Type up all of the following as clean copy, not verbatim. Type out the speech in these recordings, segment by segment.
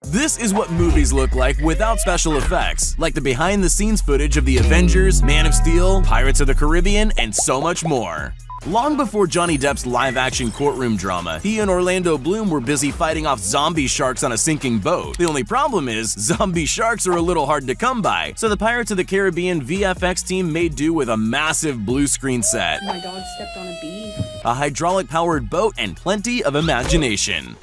This is what movies look like without special effects, like the behind-the-scenes footage of the Avengers, Man of Steel, Pirates of the Caribbean, and so much more. Long before Johnny Depp's live-action courtroom drama, he and Orlando Bloom were busy fighting off zombie sharks on a sinking boat. The only problem is, zombie sharks are a little hard to come by, so the Pirates of the Caribbean VFX team made do with a massive blue screen set, My dog stepped on a bee. a hydraulic-powered boat, and plenty of imagination.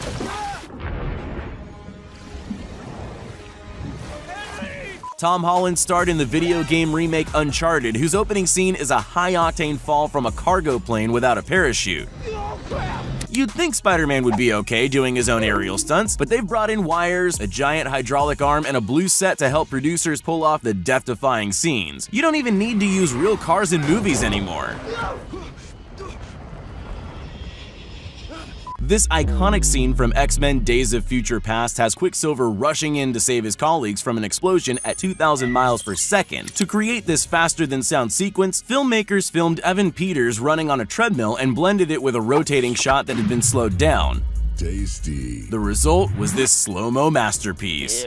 Tom Holland starred in the video game remake Uncharted, whose opening scene is a high-octane fall from a cargo plane without a parachute. You'd think Spider-Man would be okay doing his own aerial stunts, but they've brought in wires, a giant hydraulic arm, and a blue set to help producers pull off the death-defying scenes. You don't even need to use real cars in movies anymore. This iconic scene from X-Men Days of Future Past has Quicksilver rushing in to save his colleagues from an explosion at 2,000 miles per second. To create this faster-than-sound sequence, filmmakers filmed Evan Peters running on a treadmill and blended it with a rotating shot that had been slowed down. Tasty. The result was this slow-mo masterpiece.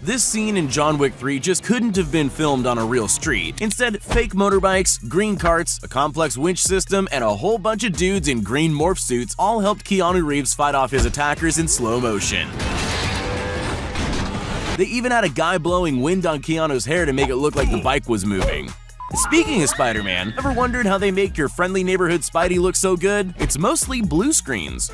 This scene in John Wick 3 just couldn't have been filmed on a real street. Instead, fake motorbikes, green carts, a complex winch system, and a whole bunch of dudes in green morph suits all helped Keanu Reeves fight off his attackers in slow motion. They even had a guy blowing wind on Keanu's hair to make it look like the bike was moving. Speaking of Spider-Man, ever wondered how they make your friendly neighborhood Spidey look so good? It's mostly blue screens.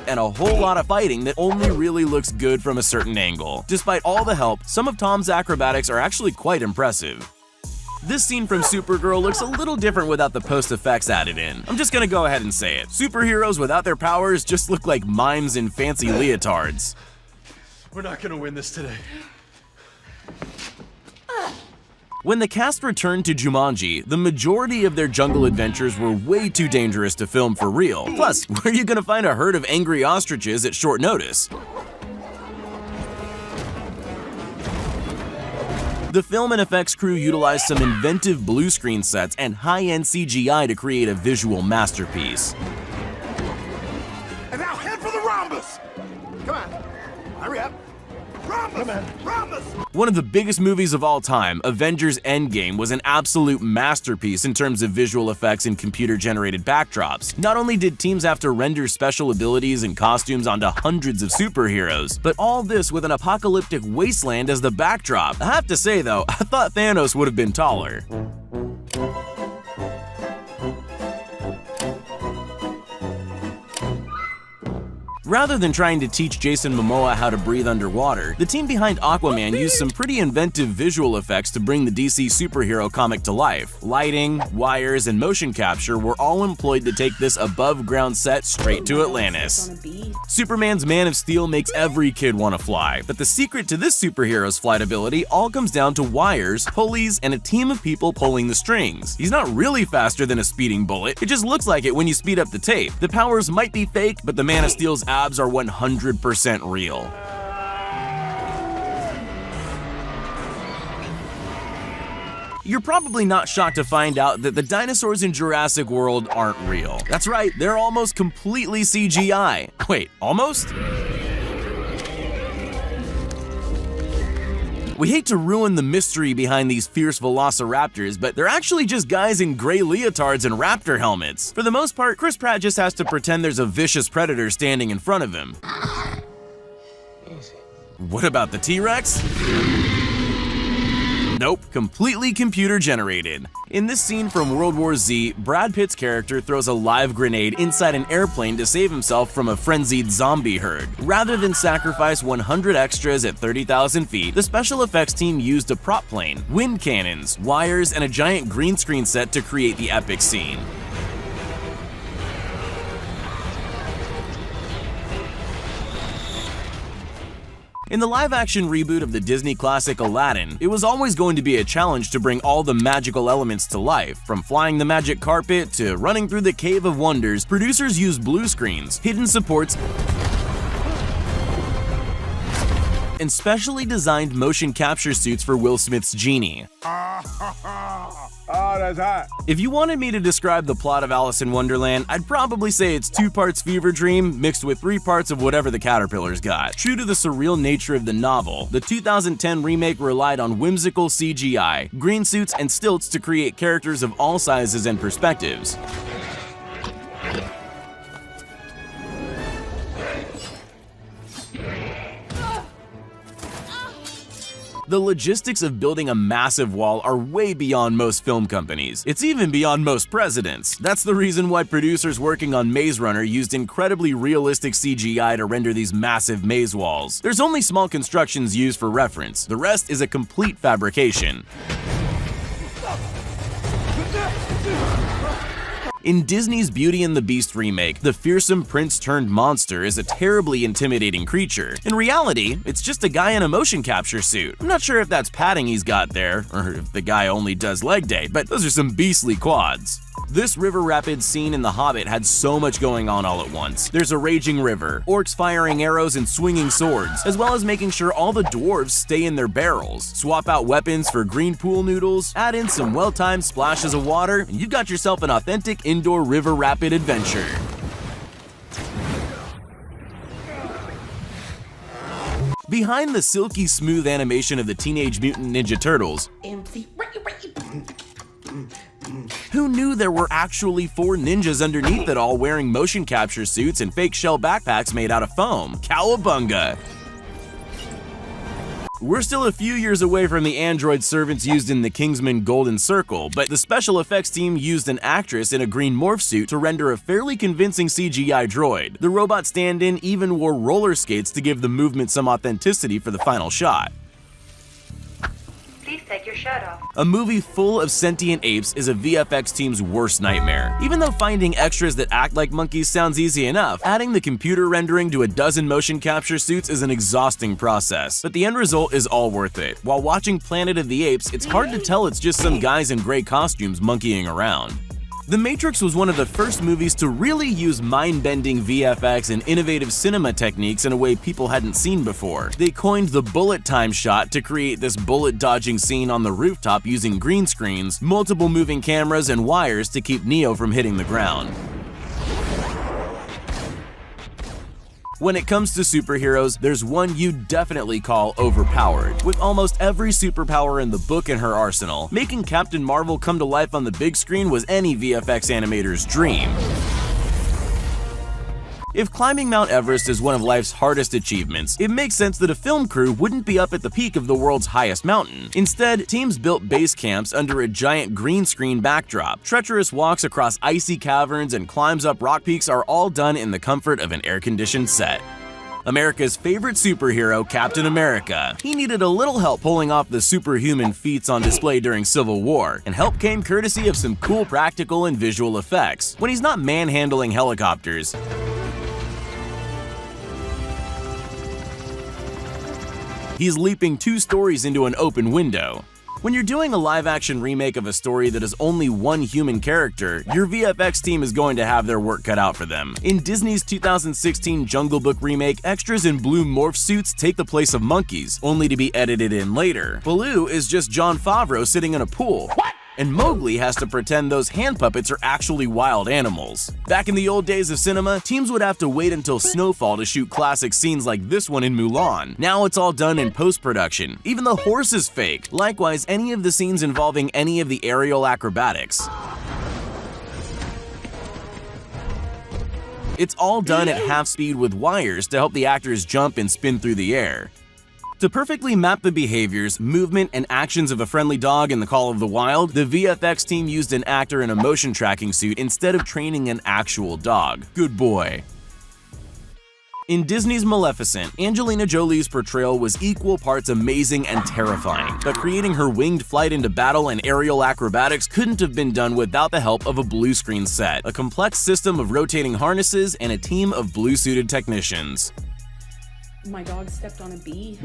And a whole lot of fighting that only really looks good from a certain angle. Despite all the help, some of Tom's acrobatics are actually quite impressive. This scene from Supergirl looks a little different without the post-effects added in. I'm just gonna go ahead and say it. Superheroes without their powers just look like mimes in fancy leotards. We're not gonna win this today. When the cast returned to Jumanji, the majority of their jungle adventures were way too dangerous to film for real. Plus, where are you gonna find a herd of angry ostriches at short notice? The film and effects crew utilized some inventive blue screen sets and high-end CGI to create a visual masterpiece. And now head for the rhombus! Come on, hurry up. Rhombus! Come on. Rhombus! One of the biggest movies of all time, Avengers Endgame, was an absolute masterpiece in terms of visual effects and computer-generated backdrops. Not only did teams have to render special abilities and costumes onto hundreds of superheroes, but all this with an apocalyptic wasteland as the backdrop. I have to say though, I thought Thanos would have been taller. Rather than trying to teach Jason Momoa how to breathe underwater, the team behind Aquaman used some pretty inventive visual effects to bring the DC superhero comic to life. Lighting, wires, and motion capture were all employed to take this above-ground set straight to Atlantis. On a bee. Superman's Man of Steel makes every kid want to fly, but the secret to this superhero's flight ability all comes down to wires, pulleys, and a team of people pulling the strings. He's not really faster than a speeding bullet, it just looks like it when you speed up the tape. The powers might be fake, but the Man of Steel's abs are 100% real. You're probably not shocked to find out that the dinosaurs in Jurassic World aren't real. That's right, they're almost completely CGI. Wait, almost? We hate to ruin the mystery behind these fierce velociraptors, but they're actually just guys in gray leotards and raptor helmets. For the most part, Chris Pratt just has to pretend there's a vicious predator standing in front of him. What about the T-Rex? Nope, completely computer generated. In this scene from World War Z, Brad Pitt's character throws a live grenade inside an airplane to save himself from a frenzied zombie herd. Rather than sacrifice 100 extras at 30,000 feet, the special effects team used a prop plane, wind cannons, wires, and a giant green screen set to create the epic scene. In the live-action reboot of the Disney classic Aladdin, it was always going to be a challenge to bring all the magical elements to life. From flying the magic carpet to running through the Cave of Wonders, producers used blue screens, hidden supports, and specially designed motion capture suits for Will Smith's genie. Oh, that's hot. If you wanted me to describe the plot of Alice in Wonderland, I'd probably say it's 2 parts fever dream mixed with 3 parts of whatever the caterpillars got. True to the surreal nature of the novel, the 2010 remake relied on whimsical CGI, green suits, and stilts to create characters of all sizes and perspectives. The logistics of building a massive wall are way beyond most film companies. It's even beyond most presidents. That's the reason why producers working on Maze Runner used incredibly realistic CGI to render these massive maze walls. There's only small constructions used for reference. The rest is a complete fabrication. In Disney's Beauty and the Beast remake, the fearsome prince-turned-monster is a terribly intimidating creature. In reality, it's just a guy in a motion capture suit. I'm not sure if that's padding he's got there, or if the guy only does leg day, but those are some beastly quads. This river rapids scene in The Hobbit had so much going on all at once. There's a raging river, orcs firing arrows and swinging swords, as well as making sure all the dwarves stay in their barrels. Swap out weapons for green pool noodles, add in some well-timed splashes of water, and you've got yourself an authentic indoor river rapid adventure. Behind the silky smooth animation of the Teenage Mutant Ninja Turtles, who knew there were actually 4 ninjas underneath it all wearing motion capture suits and fake shell backpacks made out of foam? Cowabunga! We're still a few years away from the android servants used in the Kingsman Golden Circle, but the special effects team used an actress in a green morph suit to render a fairly convincing CGI droid. The robot stand-in even wore roller skates to give the movement some authenticity for the final shot. Please take your shirt off. A movie full of sentient apes is a VFX team's worst nightmare. Even though finding extras that act like monkeys sounds easy enough, adding the computer rendering to a dozen motion capture suits is an exhausting process. But the end result is all worth it. While watching Planet of the Apes, it's hard to tell it's just some guys in gray costumes monkeying around. The Matrix was one of the first movies to really use mind-bending VFX and innovative cinema techniques in a way people hadn't seen before. They coined the bullet time shot to create this bullet-dodging scene on the rooftop using green screens, multiple moving cameras, and wires to keep Neo from hitting the ground. When it comes to superheroes, there's one you'd definitely call overpowered. With almost every superpower in the book in her arsenal, making Captain Marvel come to life on the big screen was any VFX animator's dream. If climbing Mount Everest is one of life's hardest achievements, it makes sense that a film crew wouldn't be up at the peak of the world's highest mountain. Instead, teams built base camps under a giant green screen backdrop. Treacherous walks across icy caverns and climbs up rock peaks are all done in the comfort of an air-conditioned set. America's favorite superhero, Captain America. He needed a little help pulling off the superhuman feats on display during Civil War, and help came courtesy of some cool practical and visual effects. When he's not manhandling helicopters, he's leaping 2 stories into an open window. When you're doing a live-action remake of a story that has only one human character, your VFX team is going to have their work cut out for them. In Disney's 2016 Jungle Book remake, extras in blue morph suits take the place of monkeys, only to be edited in later. Baloo is just Jon Favreau sitting in a pool. What? And Mowgli has to pretend those hand puppets are actually wild animals. Back in the old days of cinema, teams would have to wait until snowfall to shoot classic scenes like this one in Mulan. Now it's all done in post-production. Even the horse is fake. Likewise, any of the scenes involving any of the aerial acrobatics. It's all done at half speed with wires to help the actors jump and spin through the air. To perfectly map the behaviors, movement, and actions of a friendly dog in The Call of the Wild, the VFX team used an actor in a motion tracking suit instead of training an actual dog. Good boy. In Disney's Maleficent, Angelina Jolie's portrayal was equal parts amazing and terrifying, but creating her winged flight into battle and aerial acrobatics couldn't have been done without the help of a blue screen set, a complex system of rotating harnesses, and a team of blue-suited technicians. My dog stepped on a bee.